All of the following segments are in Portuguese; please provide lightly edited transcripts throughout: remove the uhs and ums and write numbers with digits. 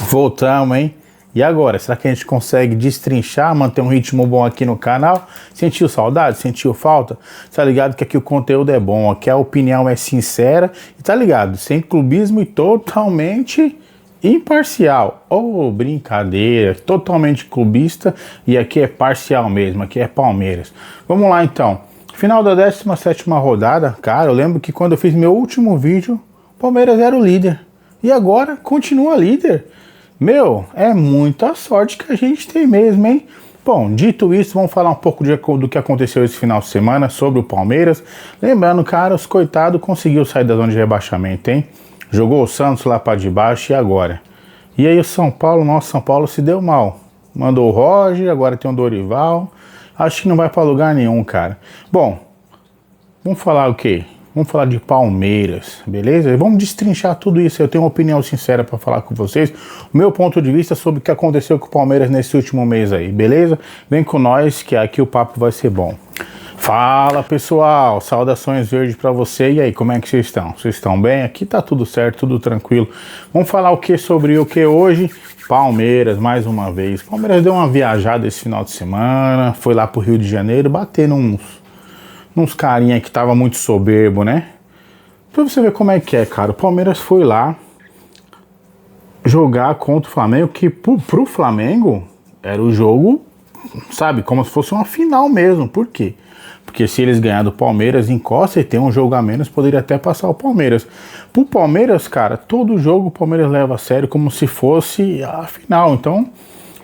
Voltamos, hein? E agora? Será que a gente consegue destrinchar, manter um ritmo bom aqui no canal? Sentiu saudade? Sentiu falta? Tá ligado que aqui o conteúdo é bom, aqui a opinião é sincera e tá ligado? Sem clubismo e totalmente imparcial. Oh, brincadeira, totalmente clubista e aqui é parcial mesmo, aqui é Palmeiras. Vamos lá então. Final da 17ª rodada, cara, eu lembro que quando eu fiz meu último vídeo, o Palmeiras era o líder. E agora continua líder. Meu, é muita sorte que a gente tem mesmo, hein? Bom, dito isso, vamos falar um pouco do que aconteceu esse final de semana sobre o Palmeiras. Lembrando, cara, os coitados conseguiu sair da zona de rebaixamento, hein? Jogou o Santos lá para debaixo e agora? E aí o São Paulo, nosso São Paulo se deu mal. Mandou o Roger, agora tem o Dorival. Acho que não vai para lugar nenhum, cara. Bom, vamos falar o quê? Vamos falar de Palmeiras, beleza? Vamos destrinchar tudo isso. Eu tenho uma opinião sincera para falar com vocês. O meu ponto de vista sobre o que aconteceu com o Palmeiras nesse último mês aí, beleza? Vem com nós que aqui o papo vai ser bom. Fala pessoal, saudações verdes para você. E aí, como é que vocês estão? Vocês estão bem? Aqui tá tudo certo, tudo tranquilo. Vamos falar o que sobre o que hoje? Palmeiras, mais uma vez. Palmeiras deu uma viajada esse final de semana, foi lá pro Rio de Janeiro, bater uns carinha que tava muito soberbo, né? Pra você ver como é que é, cara. O Palmeiras foi lá jogar contra o Flamengo, que pro Flamengo era o jogo, sabe, como se fosse uma final mesmo. Por quê? Porque se eles ganharem do Palmeiras, encosta e tem um jogo a menos, poderia até passar o Palmeiras. Pro Palmeiras, cara, todo jogo o Palmeiras leva a sério como se fosse a final. Então,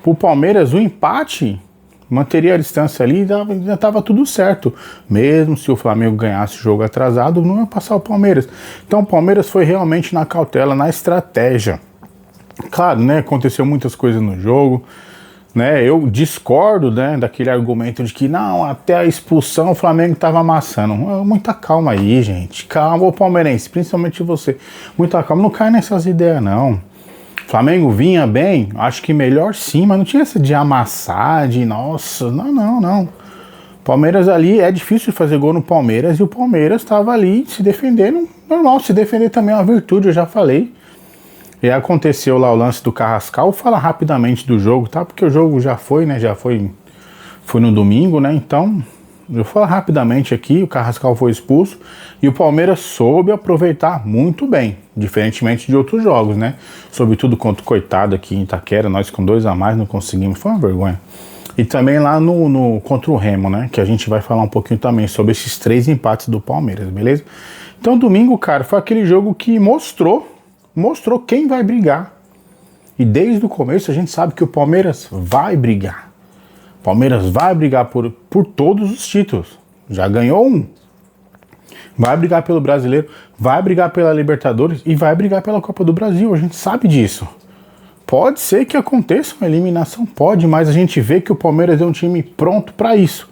pro Palmeiras, o empate manteria a distância ali e já estava tudo certo. Mesmo se o Flamengo ganhasse o jogo atrasado, não ia passar o Palmeiras. Então o Palmeiras foi realmente na cautela, na estratégia. Claro, né, aconteceu muitas coisas no jogo, né, eu discordo, né, daquele argumento de que não, até a expulsão o Flamengo estava amassando. Muita calma aí, gente. Calma, ô palmeirense, principalmente você. Muita calma, não cai nessas ideias não. Flamengo vinha bem, acho que melhor sim, mas não tinha essa de amassar, de nossa, não. Palmeiras ali, é difícil fazer gol no Palmeiras e o Palmeiras estava ali se defendendo, normal, se defender também é uma virtude, eu já falei. E aconteceu lá o lance do Carrascal, vou falar rapidamente do jogo, tá? Porque o jogo já foi, né, foi no domingo, né, então... Eu vou falar rapidamente aqui, o Carrascal foi expulso e o Palmeiras soube aproveitar muito bem, diferentemente de outros jogos, né? Sobretudo contra o coitado aqui em Itaquera, nós com 2 a mais não conseguimos, foi uma vergonha. E também lá contra o Remo, né? Que a gente vai falar um pouquinho também sobre esses 3 empates do Palmeiras, beleza? Então domingo, cara, foi aquele jogo que mostrou quem vai brigar. E desde o começo a gente sabe que o Palmeiras vai brigar. Palmeiras vai brigar por todos os títulos. Já ganhou um. Vai brigar pelo Brasileiro, vai brigar pela Libertadores e vai brigar pela Copa do Brasil. A gente sabe disso. Pode ser que aconteça uma eliminação, pode, mas a gente vê que o Palmeiras é um time pronto para isso.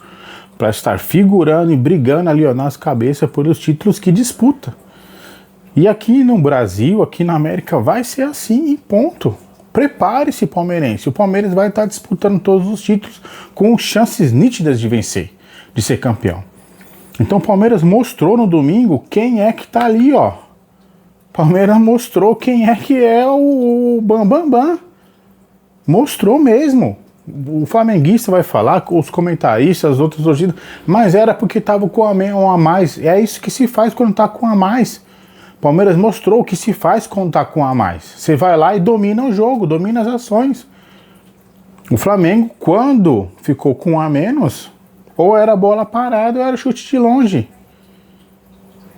Para estar figurando e brigando ali ó, nas cabeças por os títulos que disputa. E aqui no Brasil, aqui na América, vai ser assim e ponto. Prepare-se, palmeirense. O Palmeiras vai estar disputando todos os títulos com chances nítidas de vencer, de ser campeão. Então o Palmeiras mostrou no domingo quem é que tá ali, ó. Palmeiras mostrou quem é que é o Bambambam. Mostrou mesmo. O flamenguista vai falar, os comentaristas, as outras torcidas, mas era porque tava com um a mais. É isso que se faz quando tá com um a mais. Palmeiras mostrou o que se faz quando tá com um a mais. Você vai lá e domina o jogo, domina as ações. O Flamengo, quando ficou com um a menos, ou era bola parada ou era chute de longe.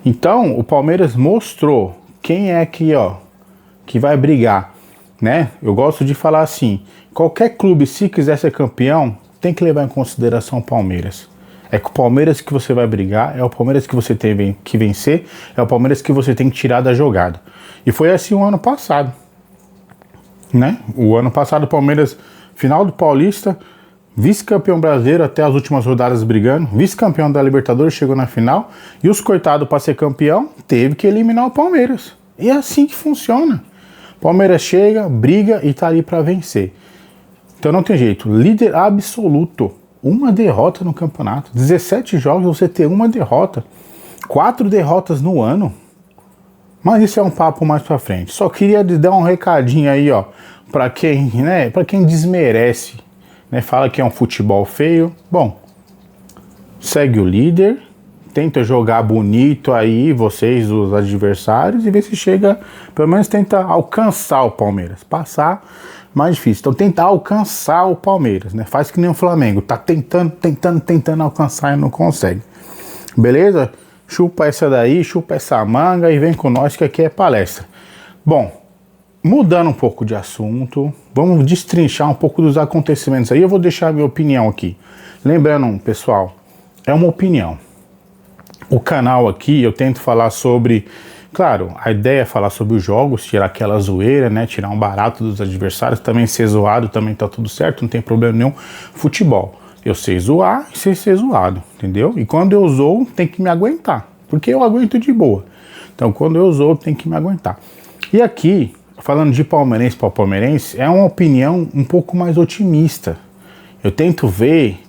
Então, o Palmeiras mostrou quem é que vai brigar, né? Eu gosto de falar assim, qualquer clube, se quiser ser campeão, tem que levar em consideração o Palmeiras. É com o Palmeiras que você vai brigar, é o Palmeiras que você tem que vencer, é o Palmeiras que você tem que tirar da jogada. E foi assim o ano passado, né? O ano passado o Palmeiras, final do Paulista, vice-campeão brasileiro até as últimas rodadas brigando, vice-campeão da Libertadores, chegou na final, e os coitados para ser campeão, teve que eliminar o Palmeiras. E é assim que funciona. Palmeiras chega, briga e tá ali para vencer. Então não tem jeito, líder absoluto. Uma derrota no campeonato. 17 jogos, você ter uma derrota. 4 derrotas no ano. Mas isso é um papo mais pra frente. Só queria dar um recadinho aí, ó. para quem, né, para quem desmerece, né, fala que é um futebol feio, bom, segue o líder, tenta jogar bonito aí, vocês, os adversários, e vê se chega, pelo menos tenta alcançar o Palmeiras. Passar, mais difícil. Então tenta alcançar o Palmeiras, né? Faz que nem o Flamengo, tá tentando alcançar e não consegue. Beleza? Chupa essa daí, chupa essa manga e vem com nós que aqui é palestra. Bom, mudando um pouco de assunto, vamos destrinchar um pouco dos acontecimentos aí. Eu vou deixar a minha opinião aqui. Lembrando, pessoal, é uma opinião. O canal aqui eu tento falar sobre, claro, a ideia é falar sobre os jogos, tirar aquela zoeira, né, tirar um barato dos adversários, também ser zoado, também tá tudo certo, não tem problema nenhum. Futebol, eu sei zoar e sei ser zoado, entendeu? E quando eu zoo, tem que me aguentar, porque eu aguento de boa. Então quando eu zoo, tem que me aguentar. E aqui, falando de palmeirense para palmeirense, é uma opinião um pouco mais otimista. Eu tento ver,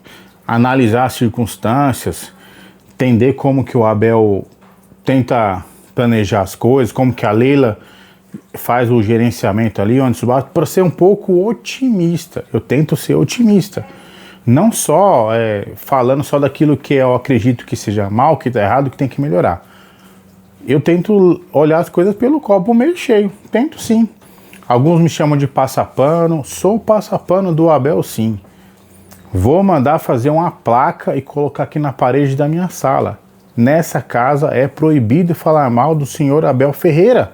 analisar as circunstâncias, entender como que o Abel tenta planejar as coisas, como que a Leila faz o gerenciamento ali, onde para ser um pouco otimista. Eu tento ser otimista. Não só falando só daquilo que eu acredito que seja mal, que está errado, que tem que melhorar. Eu tento olhar as coisas pelo copo meio cheio. Tento sim. Alguns me chamam de passapano. Sou passapano do Abel, sim. Vou mandar fazer uma placa e colocar aqui na parede da minha sala. Nessa casa é proibido falar mal do senhor Abel Ferreira.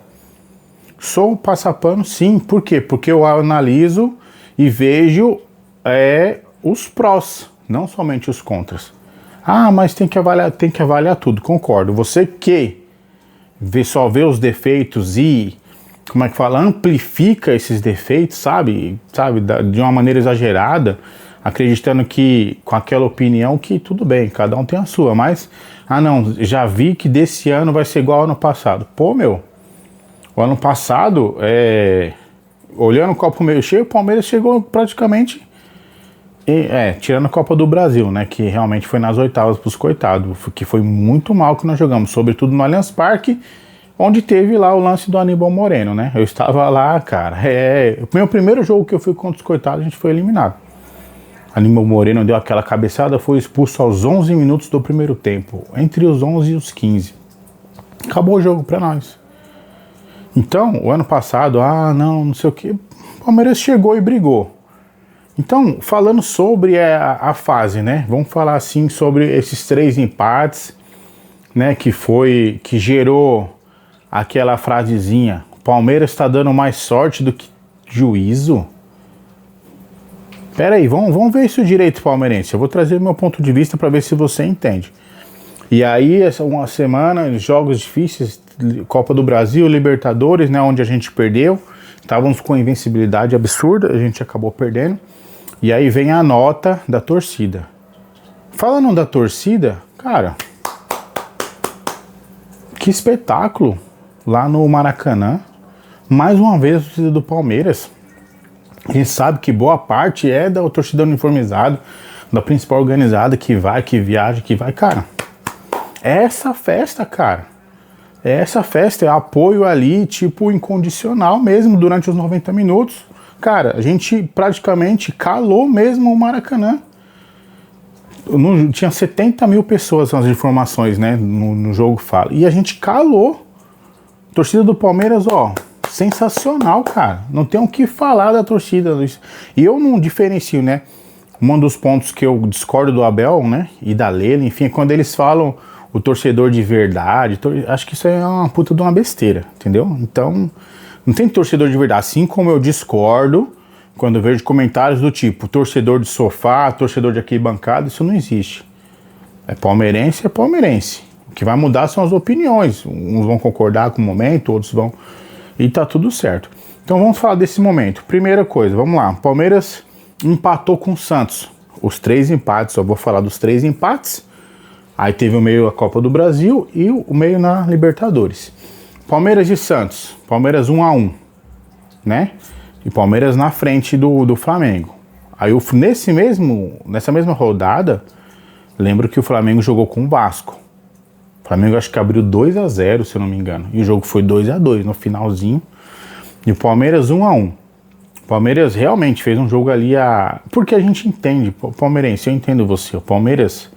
Sou passapano, sim. Por quê? Porque eu analiso e vejo os prós, não somente os contras. Ah, mas tem que avaliar tudo. Concordo. Você que só vê os defeitos e, como é que fala, amplifica esses defeitos, sabe, de uma maneira exagerada, acreditando que com aquela opinião que tudo bem, cada um tem a sua, mas, não, já vi que desse ano vai ser igual ao ano passado. Pô, meu, o ano passado, olhando o copo meio cheio, o Palmeiras chegou praticamente, tirando a Copa do Brasil, né, que realmente foi nas oitavas pros coitados, que foi muito mal que nós jogamos, sobretudo no Allianz Parque, onde teve lá o lance do Aníbal Moreno, né, eu estava lá, cara, o meu primeiro jogo que eu fui contra os coitados, a gente foi eliminado. Aníbal Moreno deu aquela cabeçada, foi expulso aos 11 minutos do primeiro tempo, entre os 11 e os 15. Acabou o jogo pra nós. Então, o ano passado, não sei o que, o Palmeiras chegou e brigou. Então, falando sobre a fase, né, vamos falar assim sobre esses 3 empates, né, que gerou aquela frasezinha, Palmeiras está dando mais sorte do que juízo. Pera aí, vamos ver isso direito, palmeirense. Eu vou trazer o meu ponto de vista para ver se você entende. E aí, essa uma semana, jogos difíceis, Copa do Brasil, Libertadores, né, onde a gente perdeu. Estávamos com invencibilidade absurda, a gente acabou perdendo. E aí vem a nota da torcida. Falando da torcida, cara, que espetáculo lá no Maracanã. Mais uma vez a torcida do Palmeiras. A gente sabe que boa parte é da torcida uniformizada, da principal organizada, que vai, que viaja, que vai, cara. É essa festa, cara. É essa festa, é apoio ali, tipo, incondicional mesmo, durante os 90 minutos. Cara, a gente praticamente calou mesmo o Maracanã. Tinha 70 mil pessoas nas informações, né, no jogo fala. E a gente calou. Torcida do Palmeiras, ó, sensacional, cara. Não tem o que falar da torcida. E eu não diferencio, né? Um dos pontos que eu discordo do Abel, né, e da Leila, enfim, é quando eles falam o torcedor de verdade. Acho que isso é uma puta de uma besteira, entendeu? Então, não tem torcedor de verdade. Assim como eu discordo quando eu vejo comentários do tipo torcedor de sofá, torcedor de arquibancada, isso não existe. É palmeirense. O que vai mudar são as opiniões. Uns vão concordar com o momento, outros vão... E tá tudo certo. Então vamos falar desse momento. Primeira coisa, vamos lá. Palmeiras empatou com o Santos. Os 3 empates, eu vou falar dos 3 empates. Aí teve o meio a Copa do Brasil e o meio na Libertadores. Palmeiras e Santos. Palmeiras 1-1, né? E Palmeiras na frente do Flamengo. Aí nessa mesma rodada, lembro que o Flamengo jogou com o Vasco. O Flamengo acho que abriu 2-0, se eu não me engano. E o jogo foi 2-2 no finalzinho. E o Palmeiras 1-1. O Palmeiras realmente fez um jogo ali porque a gente entende, palmeirense, eu entendo você, o Palmeiras,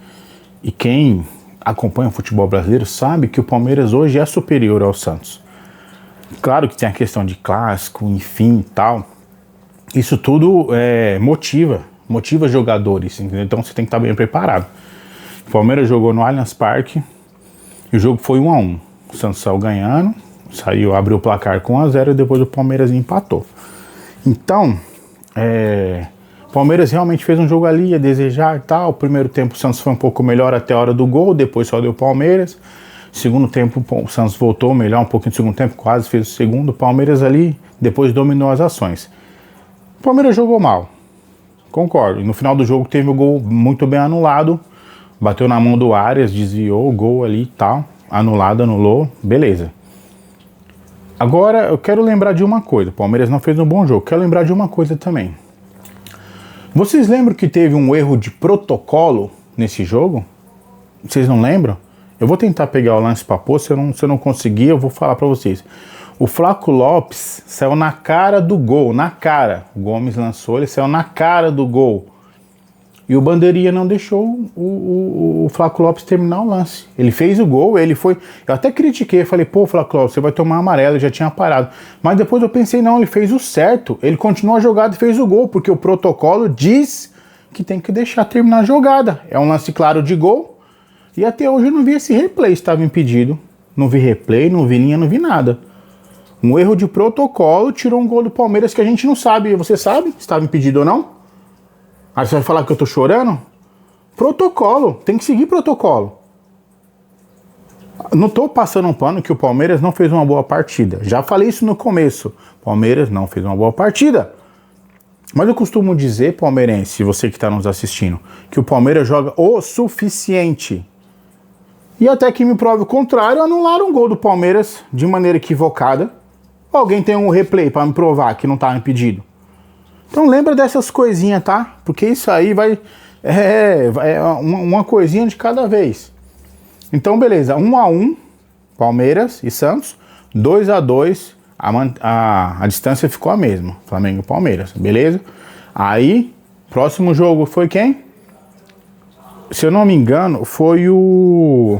e quem acompanha o futebol brasileiro sabe que o Palmeiras hoje é superior ao Santos. Claro que tem a questão de clássico, enfim e tal. Isso tudo motiva jogadores, entendeu? Então você tem que estar bem preparado. O Palmeiras jogou no Allianz Parque e o jogo foi 1-1. O Santos saiu ganhando, abriu o placar com 1-0 e depois o Palmeiras empatou. Então, o Palmeiras realmente fez um jogo ali a desejar e tal. O primeiro tempo o Santos foi um pouco melhor até a hora do gol, depois só deu o Palmeiras. Segundo tempo o Santos voltou melhor um pouquinho no segundo tempo, quase fez o segundo. O Palmeiras ali depois dominou as ações. O Palmeiras jogou mal, concordo. No final do jogo teve o gol muito bem anulado, bateu na mão do Arias, desviou o gol ali e tal, anulou, beleza. Agora eu quero lembrar de uma coisa, o Palmeiras não fez um bom jogo, quero lembrar de uma coisa também. Vocês lembram que teve um erro de protocolo nesse jogo? Vocês não lembram? Eu vou tentar pegar o lance para pôr, se eu não conseguir eu vou falar para vocês. O Flaco Lopes saiu na cara do gol, na cara. O Gomes lançou, ele saiu na cara do gol. E o Bandeirinha não deixou o Flaco Lopes terminar o lance. Ele fez o gol, ele foi... Eu até critiquei, falei, pô, Flaco Lopes, você vai tomar amarelo, já tinha parado. Mas depois eu pensei, não, ele fez o certo. Ele continuou a jogada e fez o gol, porque o protocolo diz que tem que deixar terminar a jogada. É um lance claro de gol. E até hoje eu não vi esse replay, estava impedido. Não vi replay, não vi linha, não vi nada. Um erro de protocolo tirou um gol do Palmeiras que a gente não sabe. Você sabe se estava impedido ou não? Aí você vai falar que eu tô chorando? Protocolo, tem que seguir protocolo. Não tô passando um pano que o Palmeiras não fez uma boa partida. Já falei isso no começo. Palmeiras não fez uma boa partida. Mas eu costumo dizer, palmeirense, você que está nos assistindo, que o Palmeiras joga o suficiente. E até que me prove o contrário, anularam um gol do Palmeiras de maneira equivocada. Alguém tem um replay para me provar que não tá impedido? Então lembra dessas coisinhas, tá? Porque isso aí vai... uma coisinha de cada vez. Então beleza, 1-1, Palmeiras e Santos. 2-2, a distância ficou a mesma. Flamengo e Palmeiras, beleza? Aí, próximo jogo foi quem? Se eu não me engano, foi o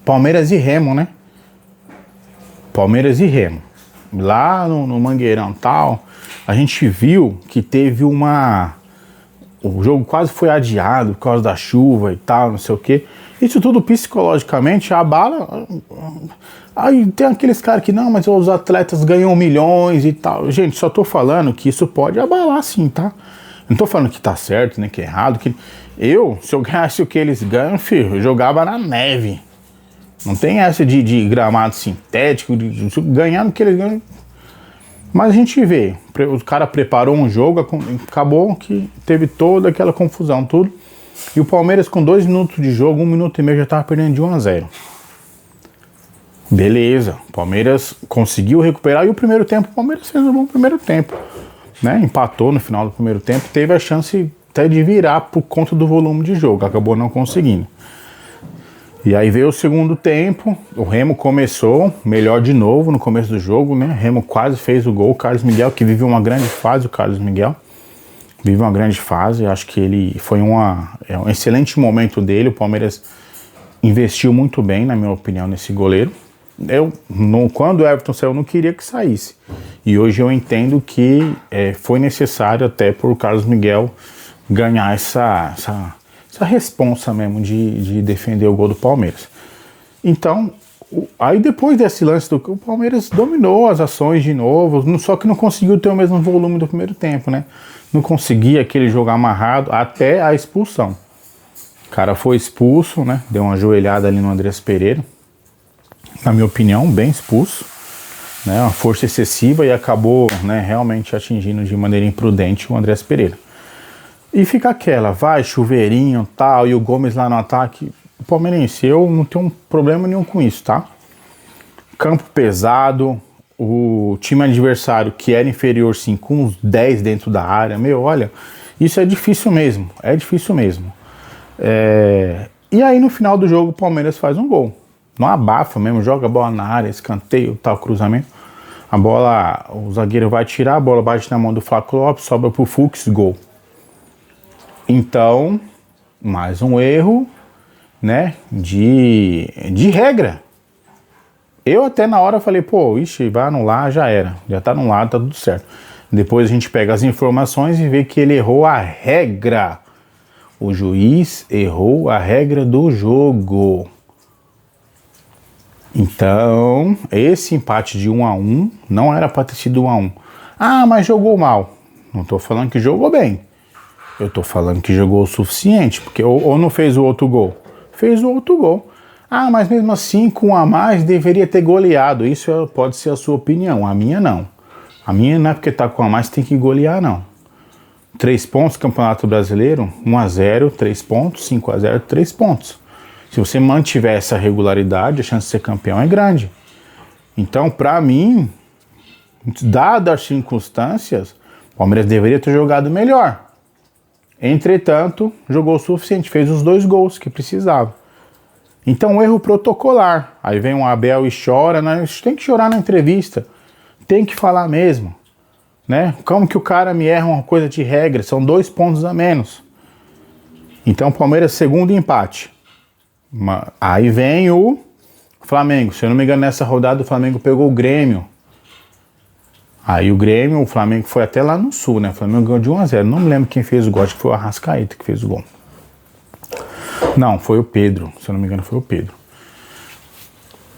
Palmeiras e Remo, né? Palmeiras e Remo. Lá no Mangueirão e tal... A gente viu que teve o jogo quase foi adiado por causa da chuva e tal, não sei o quê. Isso tudo psicologicamente abala. Aí tem aqueles caras que não, mas os atletas ganham milhões e tal. Gente, só tô falando que isso pode abalar sim, tá? Não tô falando que tá certo, nem que é errado. Se eu ganhasse o que eles ganham, filho, eu jogava na neve. Não tem essa de gramado sintético, ganhando o que eles ganham. Mas a gente vê, o cara preparou um jogo, acabou que teve toda aquela confusão, tudo. E o Palmeiras com 2 minutos de jogo, 1 minuto e meio já estava perdendo de 1-0. Beleza, o Palmeiras conseguiu recuperar e o primeiro tempo, o Palmeiras fez um bom primeiro tempo. Né? Empatou no final do primeiro tempo, teve a chance até de virar por conta do volume de jogo, acabou não conseguindo. E aí veio o segundo tempo, o Remo começou melhor de novo no começo do jogo, né? Remo quase fez o gol, o Carlos Miguel, que vive uma grande fase, o Carlos Miguel. Vive uma grande fase, acho que ele foi um excelente momento dele, o Palmeiras investiu muito bem, na minha opinião, nesse goleiro. Quando o Everton saiu, eu não queria que saísse. E hoje eu entendo que foi necessário até por Carlos Miguel ganhar essa responsa mesmo de defender o gol do Palmeiras. Então, aí depois desse lance o Palmeiras dominou as ações de novo, só que não conseguiu ter o mesmo volume do primeiro tempo, né? Não conseguia aquele jogo amarrado até a expulsão. O cara foi expulso, né? Deu uma joelhada ali no Andrés Pereira. Na minha opinião, bem expulso. Né? Uma força excessiva e acabou, né, realmente atingindo de maneira imprudente o Andrés Pereira. E fica aquela, vai, chuveirinho e tal, e o Gomes lá no ataque. O palmeirense, eu não tenho problema nenhum com isso, tá? Campo pesado, o time adversário que era inferior, sim, com uns 10 dentro da área, olha, isso é difícil mesmo, E aí no final do jogo o Palmeiras faz um gol. Não abafa mesmo, joga a bola na área, escanteio, tal, cruzamento. A bola, o zagueiro vai tirar, a bola bate na mão do Flaco Lopes, sobra pro Fux, gol. Então, mais um erro, né, de regra. Eu até na hora falei, pô, ixi, vai anular, já era. Já tá anulado, tá tudo certo. Depois a gente pega as informações e vê que ele errou a regra. O juiz errou a regra do jogo. Então, esse empate de 1-1 não era para ter sido 1-1. Ah, mas jogou mal. Não tô falando que jogou bem. Eu tô falando que jogou o suficiente, porque ou não fez o outro gol. Fez o outro gol. Ah, mas mesmo assim, com um a mais, deveria ter goleado. Isso pode ser a sua opinião, a minha não. A minha não é porque tá com a mais tem que golear, não. 3 pontos, Campeonato Brasileiro, 1-0, 3 pontos, 5-0, 3 pontos. Se você mantiver essa regularidade, a chance de ser campeão é grande. Então, para mim, dadas as circunstâncias, o Palmeiras deveria ter jogado melhor. Entretanto, jogou o suficiente, fez os 2 gols que precisava. Então, erro protocolar. Aí vem um Abel e chora, né? Tem que chorar na entrevista. Tem que falar mesmo. Né? Como que o cara me erra uma coisa de regra? São 2 pontos a menos. Então, Palmeiras, segundo empate. Aí vem o Flamengo. Se eu não me engano, nessa rodada o Flamengo pegou o Grêmio. Aí o Flamengo foi até lá no Sul, né? O Flamengo ganhou de 1-0. Não me lembro quem fez o gol, acho que foi o Arrascaeta que fez o gol. Não, foi o Pedro. Se eu não me engano, foi o Pedro.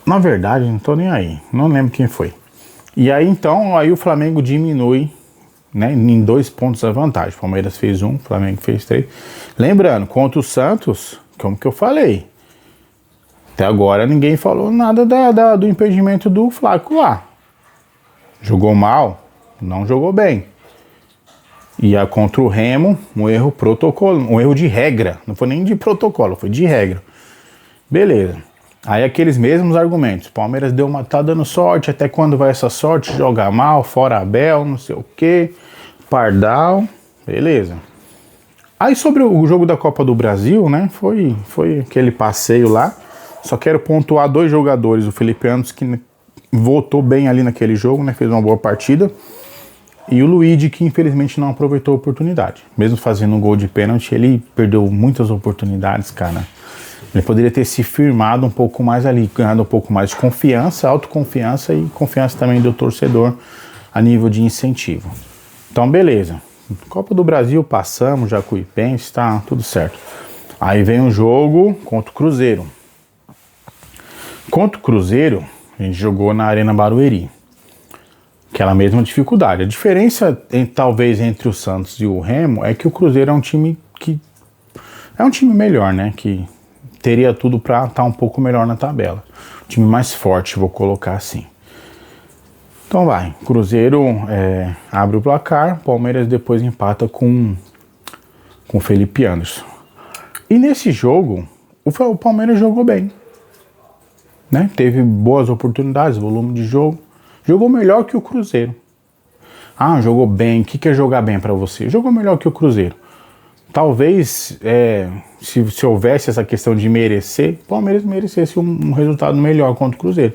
Na verdade, não tô nem aí. Não lembro quem foi. E aí, então, aí o Flamengo diminui, né, em 2 pontos a vantagem. O Palmeiras fez 1, o Flamengo fez 3. Lembrando, contra o Santos, como que eu falei, até agora ninguém falou nada do impedimento do Flaco lá. Jogou mal? Não jogou bem. E a contra o Remo, um erro protocolo, um erro de regra. Não foi nem de protocolo, foi de regra. Beleza. Aí aqueles mesmos argumentos. Palmeiras tá dando sorte, até quando vai essa sorte? Jogar mal, fora Abel, não sei o que, Pardal, beleza. Aí sobre o jogo da Copa do Brasil, né, foi aquele passeio lá. Só quero pontuar 2 jogadores, o Felipe Anderson, que voltou bem ali naquele jogo, né, fez uma boa partida. E o Luigi, que infelizmente não aproveitou a oportunidade. Mesmo fazendo um gol de pênalti, ele perdeu muitas oportunidades, cara. Ele poderia ter se firmado um pouco mais ali, ganhando um pouco mais de confiança, autoconfiança e confiança também do torcedor a nível de incentivo. Então, beleza. Copa do Brasil, passamos, Jacuipense, tá tudo certo. Aí vem um jogo contra o Cruzeiro. Contra o Cruzeiro, a gente jogou na Arena Barueri. Aquela mesma dificuldade. A diferença, talvez, entre o Santos e o Remo é que o Cruzeiro é um time que... é um time melhor, né? Que teria tudo para estar um pouco melhor na tabela. Um time mais forte, vou colocar assim. Então vai, Cruzeiro abre o placar, Palmeiras depois empata com o Felipe Anderson. E nesse jogo, o Palmeiras jogou bem. Né? Teve boas oportunidades, volume de jogo. Jogou melhor que o Cruzeiro. Ah, jogou bem. O que é jogar bem para você? Jogou melhor que o Cruzeiro. Talvez, se houvesse essa questão de merecer, o Palmeiras merecesse um resultado melhor contra o Cruzeiro.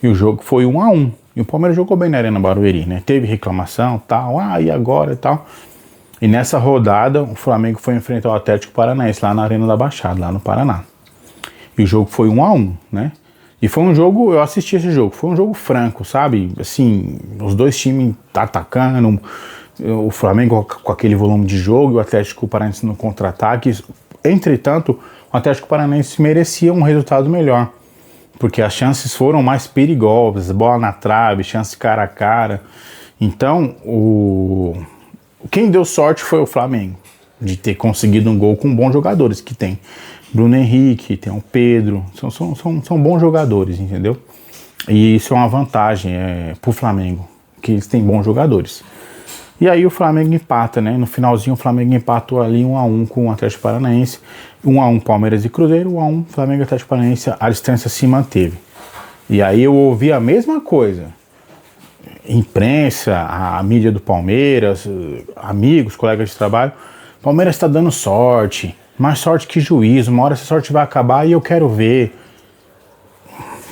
E o jogo foi 1-1. E o Palmeiras jogou bem na Arena Barueri, né? Teve reclamação, tal, e agora e tal. E nessa rodada, o Flamengo foi enfrentar o Atlético Paranaense lá na Arena da Baixada, lá no Paraná. E o jogo foi 1-1, né? E foi um jogo, eu assisti esse jogo, foi um jogo franco, sabe? Assim, os dois times atacando, o Flamengo com aquele volume de jogo e o Atlético Paranaense no contra-ataque. Entretanto, o Atlético Paranaense merecia um resultado melhor, porque as chances foram mais perigosas, bola na trave, chance cara a cara. Então, quem deu sorte foi o Flamengo, de ter conseguido um gol com bons jogadores que tem. Bruno Henrique, tem o Pedro, são bons jogadores, entendeu? E isso é uma vantagem pro Flamengo, que eles têm bons jogadores. E aí o Flamengo empata, né? No finalzinho o Flamengo empatou ali 1-1 com o Atlético Paranaense. 1-1 Palmeiras e Cruzeiro, 1-1 Flamengo e Atlético Paranaense, a distância se manteve. E aí eu ouvi a mesma coisa. Imprensa, a mídia do Palmeiras, amigos, colegas de trabalho. Palmeiras está dando sorte, mais sorte que juízo. Uma hora essa sorte vai acabar e eu quero ver.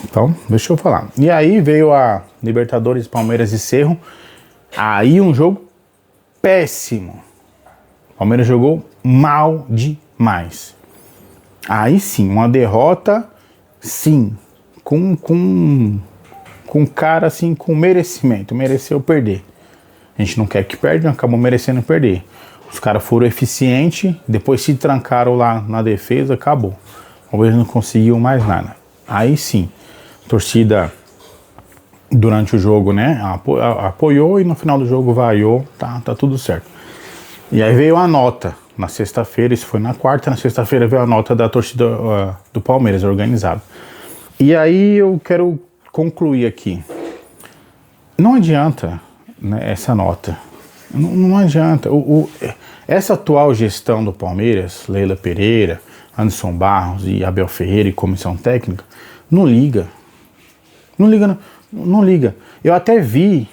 Então, deixa eu falar. E aí veio a Libertadores, Palmeiras e Cerro. Aí um jogo péssimo. O Palmeiras jogou mal demais. Aí sim, uma derrota, sim, com cara assim, com merecimento. Mereceu perder. A gente não quer que perde, acabou merecendo perder. Os caras foram eficientes, depois se trancaram lá na defesa, acabou. O Palmeiras não conseguiu mais nada. Aí sim, a torcida durante o jogo, né, apoiou e no final do jogo vaiou, tá tudo certo. E aí veio a nota na sexta-feira, isso foi na quarta, na sexta-feira veio a nota da torcida do Palmeiras organizado. E aí eu quero concluir aqui. Não adianta, né, essa nota. Não adianta. Essa atual gestão do Palmeiras, Leila Pereira, Anderson Barros e Abel Ferreira e comissão técnica, não liga. Não liga. Eu até vi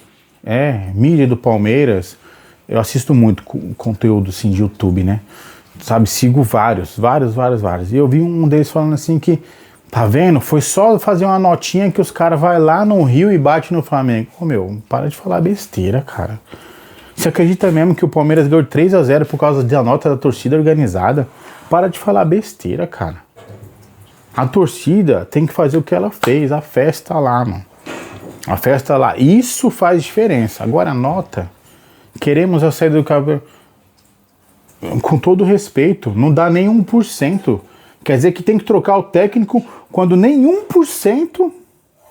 mídia do Palmeiras, eu assisto muito conteúdo assim, de YouTube, né? Sabe, sigo vários. E eu vi um deles falando assim que, tá vendo? Foi só fazer uma notinha que os caras vai lá no Rio e bate no Flamengo. Ô meu, para de falar besteira, cara. Você acredita mesmo que o Palmeiras ganhou 3-0 por causa da nota da torcida organizada? Para de falar besteira, cara. A torcida tem que fazer o que ela fez, a festa lá, mano. A festa lá, isso faz diferença. Agora a nota, queremos a saída do cabelo, com todo respeito, não dá nem 1%. Quer dizer que tem que trocar o técnico quando nem 1%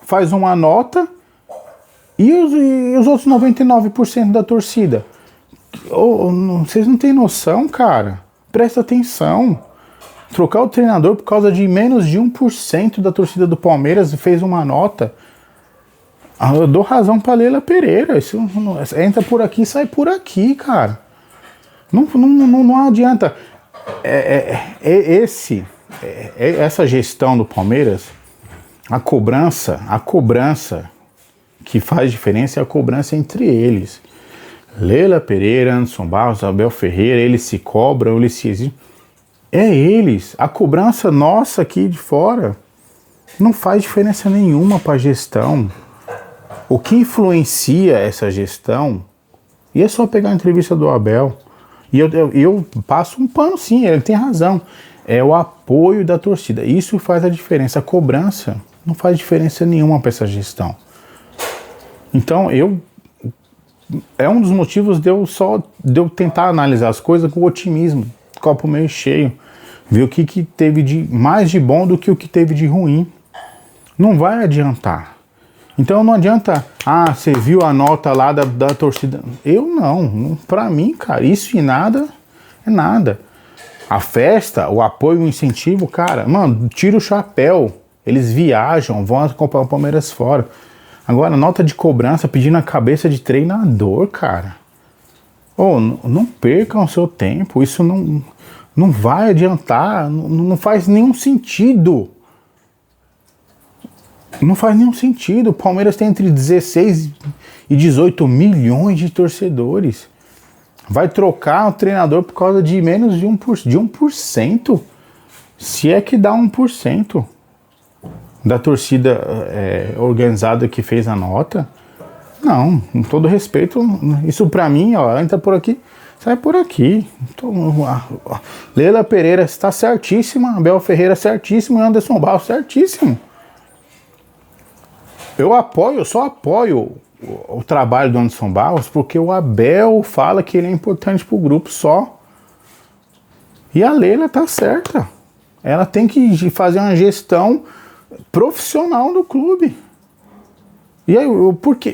faz uma nota e os outros 99% da torcida. Vocês não têm noção, cara. Presta atenção. Trocar o treinador por causa de menos de 1% da torcida do Palmeiras fez uma nota. Eu dou razão pra Leila Pereira. Isso entra por aqui, sai por aqui, cara. Não adianta. Essa gestão do Palmeiras, a cobrança que faz diferença é a cobrança entre eles. Leila Pereira, Anderson Barros, Abel Ferreira, eles se cobram, eles se exigem. É eles. A cobrança nossa aqui de fora não faz diferença nenhuma para a gestão. O que influencia essa gestão, e é só pegar a entrevista do Abel, e eu passo um pano sim, ele tem razão, é o apoio da torcida. Isso faz a diferença. A cobrança não faz diferença nenhuma para essa gestão. Então é um dos motivos de eu tentar analisar as coisas com otimismo, copo meio cheio, ver o que teve de mais de bom do que o que teve de ruim. Não vai adiantar. Então não adianta, você viu a nota lá da torcida. Eu não, pra mim, cara, isso e nada é nada. A festa, o apoio, o incentivo, cara, mano, tira o chapéu. Eles viajam, vão acompanhar o Palmeiras fora. Agora, nota de cobrança pedindo a cabeça de treinador, cara. Não percam o seu tempo, isso não vai adiantar, não faz nenhum sentido. Não faz nenhum sentido. O Palmeiras tem entre 16 e 18 milhões de torcedores. Vai trocar o treinador por causa de menos de 1%. Se é que dá 1% da torcida organizada que fez a nota. Não, com todo respeito, isso pra mim, entra por aqui, sai por aqui. Leila Pereira está certíssima, Abel Ferreira certíssimo e Anderson Barros certíssimo. Eu só apoio o trabalho do Anderson Barros porque o Abel fala que ele é importante pro grupo só. E a Leila tá certa. Ela tem que fazer uma gestão profissional do clube. E aí,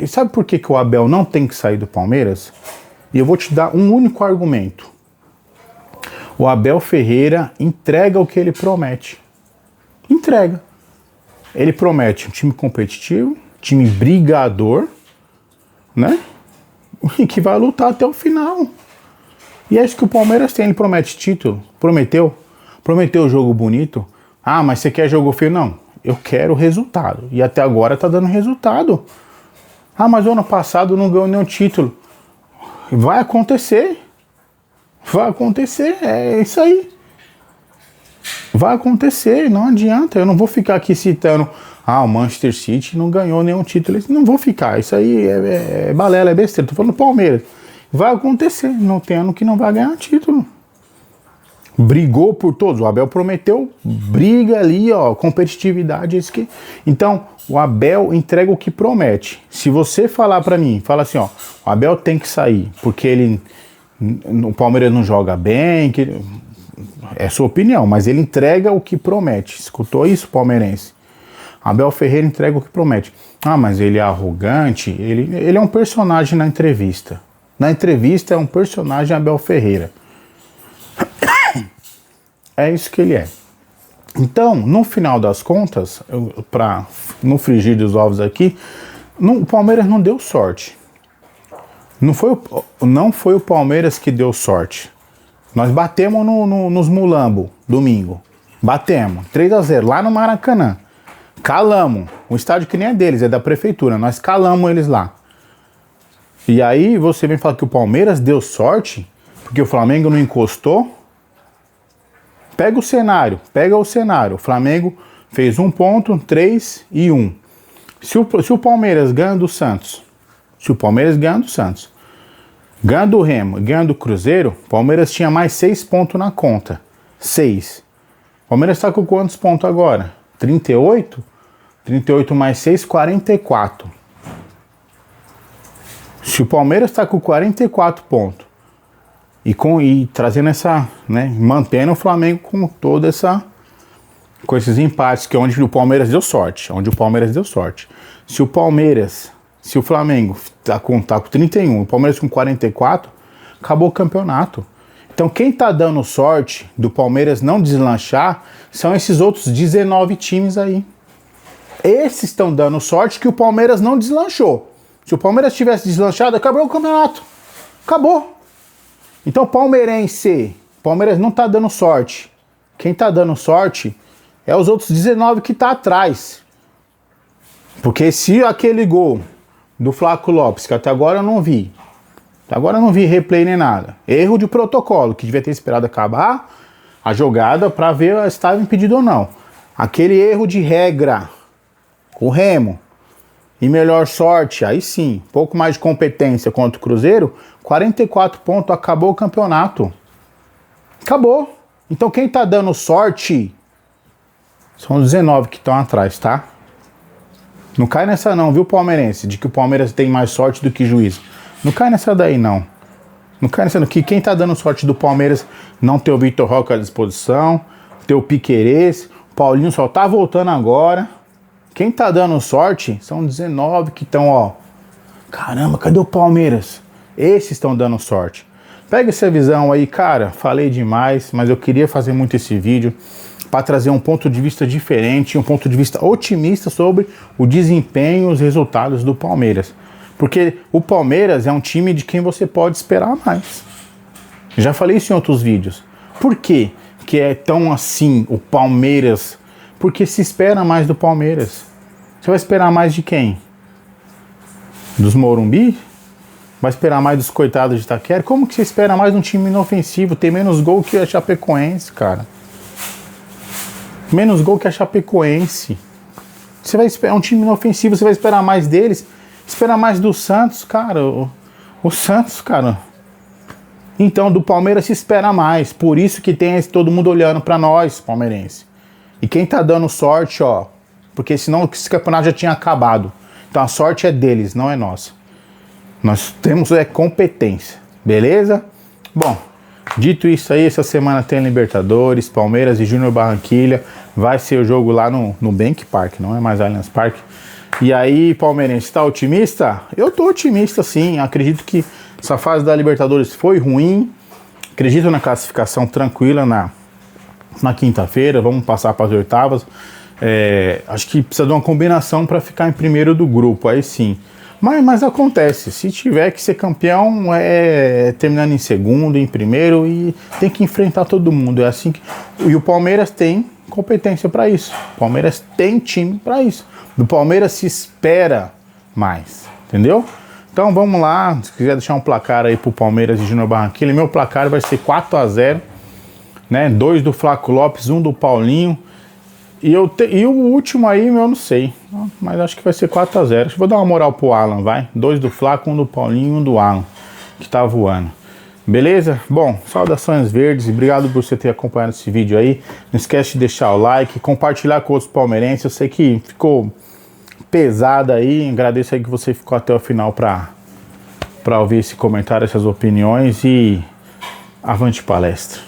sabe por que o Abel não tem que sair do Palmeiras? E eu vou te dar um único argumento. O Abel Ferreira entrega o que ele promete. Entrega. Ele promete um time competitivo, time brigador, né? E que vai lutar até o final. E é isso que o Palmeiras tem. Ele promete título. Prometeu jogo bonito. Mas você quer jogo feio? Não. Eu quero resultado. E até agora tá dando resultado. Mas o ano passado não ganhou nenhum título. Vai acontecer. É isso aí. Vai acontecer, não adianta. Eu não vou ficar aqui citando Ah, o Manchester City não ganhou nenhum título. Eles não vão ficar. Isso aí é balela, é besteira. Tô falando do Palmeiras. Vai acontecer. Não tem ano que não vai ganhar título. Brigou por todos. O Abel prometeu briga ali, ó, competitividade. Esse que... Então, o Abel entrega o que promete. Se você falar pra mim, fala assim, ó, o Abel tem que sair, porque o Palmeiras não joga bem, é sua opinião, mas ele entrega o que promete. Escutou isso, palmeirense? Abel Ferreira entrega o que promete. Ah, mas ele é arrogante, ele é um personagem na entrevista. Na entrevista é um personagem Abel Ferreira. É isso que ele é. Então, no final das contas, no frigir dos ovos aqui, o Palmeiras não deu sorte. Não foi o Palmeiras que deu sorte. Nós batemos nos Mulambo, domingo. Batemos, 3-0, lá no Maracanã. Calamos. Um estádio que nem é deles, é da prefeitura. Nós calamos eles lá. E aí você vem falar que o Palmeiras deu sorte, porque o Flamengo não encostou. Pega o cenário. O Flamengo fez 1 ponto, 3 e 1. Se o Palmeiras ganha do Santos, ganha do Remo, ganha do Cruzeiro, o Palmeiras tinha mais 6 pontos na conta. 6. O Palmeiras está com quantos pontos agora? 38? 38 mais 6, 44. Se o Palmeiras está com 44 pontos e trazendo essa, né, mantendo o Flamengo com esses empates, que é onde o Palmeiras deu sorte, Se o Flamengo tá com 31, o Palmeiras com 44, acabou o campeonato. Então quem tá dando sorte do Palmeiras não deslanchar são esses outros 19 times aí. Esses estão dando sorte que o Palmeiras não deslanchou. Se o Palmeiras tivesse deslanchado, acabou o campeonato. Acabou. Então Palmeiras não tá dando sorte. Quem tá dando sorte é os outros 19 que tá atrás. Porque se aquele gol do Flaco Lopes, que até agora eu não vi replay nem nada, erro de protocolo, que devia ter esperado acabar a jogada para ver se estava impedido ou não. Aquele erro de regra, o Remo, e melhor sorte, aí sim, pouco mais de competência contra o Cruzeiro, 44 pontos, acabou o campeonato. Acabou. Então quem tá dando sorte são os 19 que estão atrás, tá? Não cai nessa não, viu, palmeirense? De que o Palmeiras tem mais sorte do que juízo. Não cai nessa daí, não. Não cai nessa não. Que quem tá dando sorte do Palmeiras não ter o Vitor Roque à disposição, ter o Piquerez, o Paulinho só tá voltando agora. Quem tá dando sorte são 19 que estão, ó. Caramba, cadê o Palmeiras? Esses estão dando sorte. Pega essa visão aí, cara. Falei demais, mas eu queria fazer muito esse vídeo para trazer um ponto de vista diferente, um ponto de vista otimista sobre o desempenho e os resultados do Palmeiras. Porque o Palmeiras é um time de quem você pode esperar mais. Já falei isso em outros vídeos. Por quê que é tão assim o Palmeiras? Porque se espera mais do Palmeiras. Você vai esperar mais de quem? Dos Morumbi? Vai esperar mais dos coitados de Itaquera? Como que você espera mais de um time inofensivo? Tem menos gol que a Chapecoense, cara. Menos gol que a Chapecoense. Você vai esperar um time inofensivo, você vai esperar mais deles? Espera mais do Santos, cara. O Santos, cara. Então, do Palmeiras se espera mais. Por isso que tem todo mundo olhando pra nós, palmeirense. E quem tá dando sorte, ó. Porque senão esse campeonato já tinha acabado. Então a sorte é deles, não é nossa. Nós temos competência. Beleza? Bom, dito isso aí, essa semana tem Libertadores, Palmeiras e Júnior Barranquilla. Vai ser o jogo lá no Bank Park, não é mais Allianz Parque. E aí, palmeirense, tá otimista? Eu tô otimista, sim. Acredito que essa fase da Libertadores foi ruim. Acredito na classificação tranquila na quinta-feira. Vamos passar para as oitavas. Acho que precisa de uma combinação para ficar em primeiro do grupo, aí sim. Mas acontece, se tiver que ser campeão, terminando em segundo, em primeiro, e tem que enfrentar todo mundo. É assim que... E o Palmeiras tem competência para isso. O Palmeiras tem time para isso. Do Palmeiras se espera mais, entendeu? Então vamos lá, se quiser deixar um placar aí pro Palmeiras e Júnior Barranquilla, meu placar vai ser 4-0, né? 2 do Flaco Lopes, 1 do Paulinho E o último aí, eu não sei. Mas acho que vai ser 4-0. Vou dar uma moral pro Alan, vai. 2 do Flaco, 1 do Paulinho e 1 do Alan, que tá voando. Beleza? Bom, saudações verdes. Obrigado por você ter acompanhado esse vídeo aí. Não esquece de deixar o like, compartilhar com outros palmeirenses. Eu sei que ficou pesado aí. Agradeço aí que você ficou até o final pra ouvir esse comentário, essas opiniões. E avante palestra.